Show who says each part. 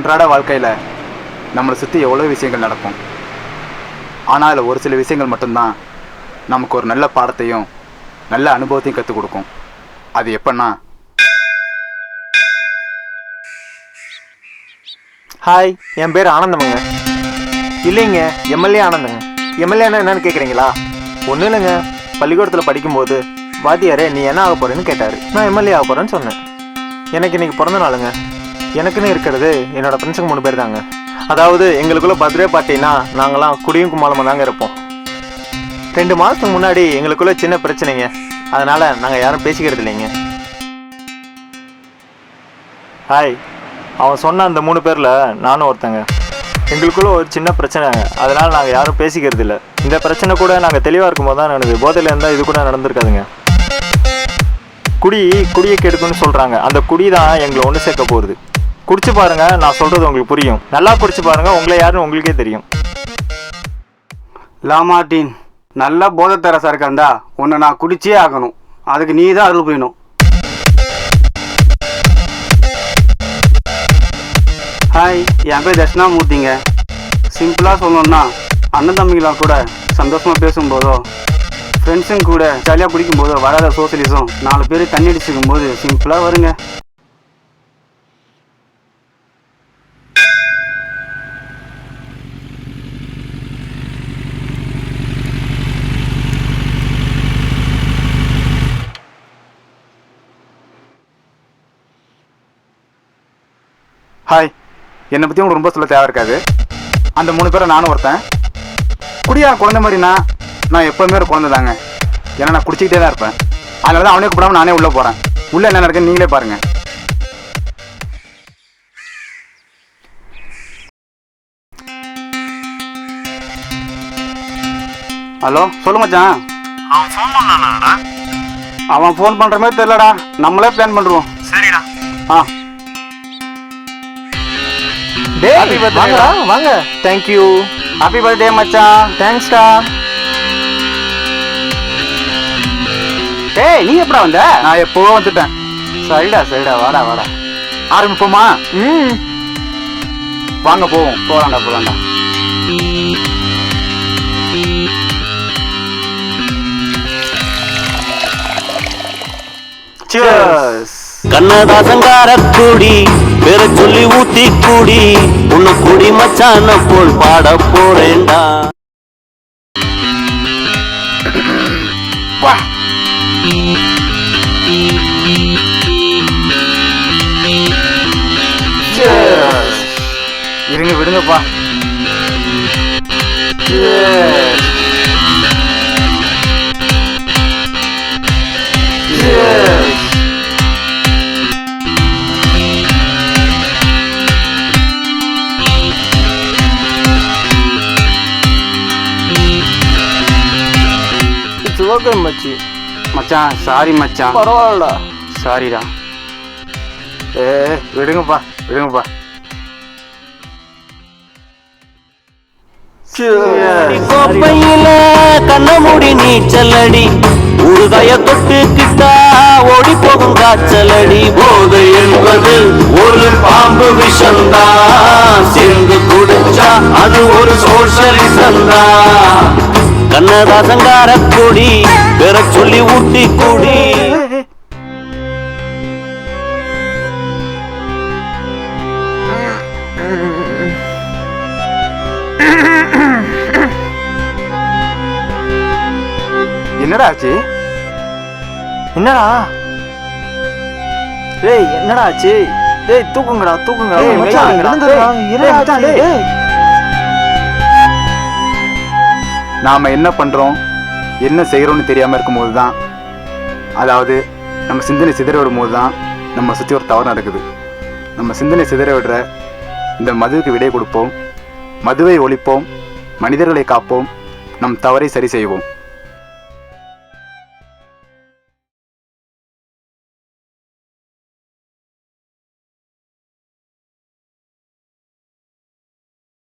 Speaker 1: அன்றாட வாழ்க்கையில் நம்மளை சுற்றி எவ்வளோ விஷயங்கள் நடக்கும். ஆனால் அதில் ஒரு சில விஷயங்கள் மட்டும்தான் நமக்கு ஒரு நல்ல பாடத்தையும் நல்ல அனுபவத்தையும் கற்றுக் கொடுக்கும். அது எப்பன்னா,
Speaker 2: ஹாய், என் பேர் ஆனந்தமுங்க. இல்லைங்க, எம்எல்ஏ ஆனந்தங்க. எம்எல்ஏன்னா என்னன்னு கேட்குறீங்களா? ஒன்றும் இல்லைங்க, பள்ளிக்கூடத்தில் படிக்கும்போது வாத்தியாரே நீ என்ன ஆக போகிறேன்னு கேட்டார். நான் எம்எல்ஏ ஆக போகிறேன்னு சொன்னேன். எனக்கு இன்றைக்கி பிறந்த நாளுங்க. எனக்குன்னு இருக்கிறது என்னோடய ஃப்ரெண்ட்ஸுங்க 3 பேர் தாங்க. அதாவது எங்களுக்குள்ளே பர்த்டே பார்ட்டினா நாங்களாம் குடியும் கும்மாளமாக தாங்க இருப்போம். 2 மாதத்துக்கு முன்னாடி எங்களுக்குள்ளே சின்ன பிரச்சனைங்க. அதனால் நாங்கள் யாரும் பேசிக்கிறது இல்லைங்க. ஹாய், அவன் சொன்ன அந்த 3 பேரில் நானும் ஒருத்தங்க. எங்களுக்குள்ள ஒரு சின்ன பிரச்சனை, அதனால் நாங்கள் யாரும் பேசிக்கிறது இல்லை. இந்த பிரச்சனை கூட நாங்கள் தெளிவாக இருக்கும்போது தான் நடந்தது. போதையில் இருந்தால் இது கூட நடந்திருக்காதுங்க. குடியை கெடுக்குன்னு சொல்கிறாங்க. அந்த குடி தான் எங்களை ஒன்று சேர்க்க போகுது. குடிச்சு பாருங்க, நான் சொல்கிறது உங்களுக்கு புரியும். நல்லா குடிச்சு பாருங்க, உங்களை யாருன்னு உங்களுக்கே தெரியும்.
Speaker 3: லாமார்டின், நல்லா போதை தரசா இருக்காண்டா, உன்னை நான் குடிச்சே ஆகணும். அதுக்கு நீ தான் அருள் போயணும். ஹாய், என் பேர் தட்சிணாமூர்த்திங்க. சிம்பிளாக சொல்லணும்னா, அண்ணன் தம்பிங்களாம் கூட சந்தோஷமாக பேசும்போதோ, ஃப்ரெண்ட்ஸுங்க கூட ஜாலியாக குடிக்கும்போதோ வராத சோசியலிசம் 4 பேர் தண்ணி அடிச்சுக்கும் போது சிம்பிளாக வருங்க.
Speaker 1: ஹாய், என்னை பற்றி உங்களுக்கு ரொம்ப சொல்ல தேவை இருக்காது. அந்த 3 பேரை நானும் ஒருத்தன். குடியா குழந்தை மாதிரினா நான் எப்போவுமே ஒரு குழந்தை தாங்க. ஏன்னா நான் குடிச்சிக்கிட்டே தான் இருப்பேன். அதனால தான் அவனே கூப்பிடாம நானே உள்ளே போகிறேன். உள்ளே என்ன நடக்குன்னு நீங்களே பாருங்கள்.
Speaker 3: ஹலோ, சொல்லு மச்சான். அவன் ஃபோன் பண்ணுற மாதிரி தெரியலடா. நம்மளே பிளான் பண்ணுறோம்.
Speaker 2: சரிடா.
Speaker 3: ஆ,
Speaker 2: டேய் வாங்கடா, வாங்க. தேங்க்யூ.
Speaker 3: ஹாப்பி பர்த்டே மச்சான்.
Speaker 2: தேங்க்ஸ்டா.
Speaker 3: டேய், நீ எப்படா வந்த?
Speaker 1: நான் எப்போவோ வந்துட்டேன்.
Speaker 3: சரிடா, வாடா.
Speaker 1: ஆரம்பிப்போமா? வாங்க போவோம்.
Speaker 3: போகலாண்டா.
Speaker 1: Cheers.
Speaker 4: கண்ணதாசங்கார கூடி பேர சொல்லி ஊத்தி கூடி உன்னை கூடி மச்சான போல் பாட போறேன்டா.
Speaker 1: இருங்க, விடுங்கப்பா.
Speaker 2: ஓகே மச்சி.
Speaker 3: மச்சான், சாரி மச்சான்.
Speaker 2: பரவாயில்லடா.
Speaker 3: சாரிடா.
Speaker 1: விடுங்கப்பா.
Speaker 4: கோப்பையில கண்ணமுடி நீச்சலடி, ஊறுகாய தொட்டுக்கிட்டா ஓடி போகும் காய்ச்சலடி. போதை என்பது ஒரு பாம்பு விஷம்தான், சேர்ந்து குடிச்சா அது ஒரு சோஷலிசந்தா. கண்ணதாசங்கார கொடி பெற சொல்லி ஊட்டி கூடி.
Speaker 1: என்னடா ஆச்சு?
Speaker 2: என்னடா? டேய், என்னடா ஆச்சு? டேய், தூக்குங்கடா.
Speaker 1: நாம என்ன பண்றோம், என்ன செய்யறோம்னு தெரியாம இருக்கும்போது தான், அதாவது நம்ம சிந்தனை சிதற விடும் போது தான் நம்ம சுற்றி ஒரு தவறு நடக்குது. நம்ம சிந்தனை சிதற விடுற இந்த மதுவுக்கு விடை கொடுப்போம். மதுவை ஒழிப்போம். மனிதர்களை காப்போம். நம் தவறை சரி செய்வோம்.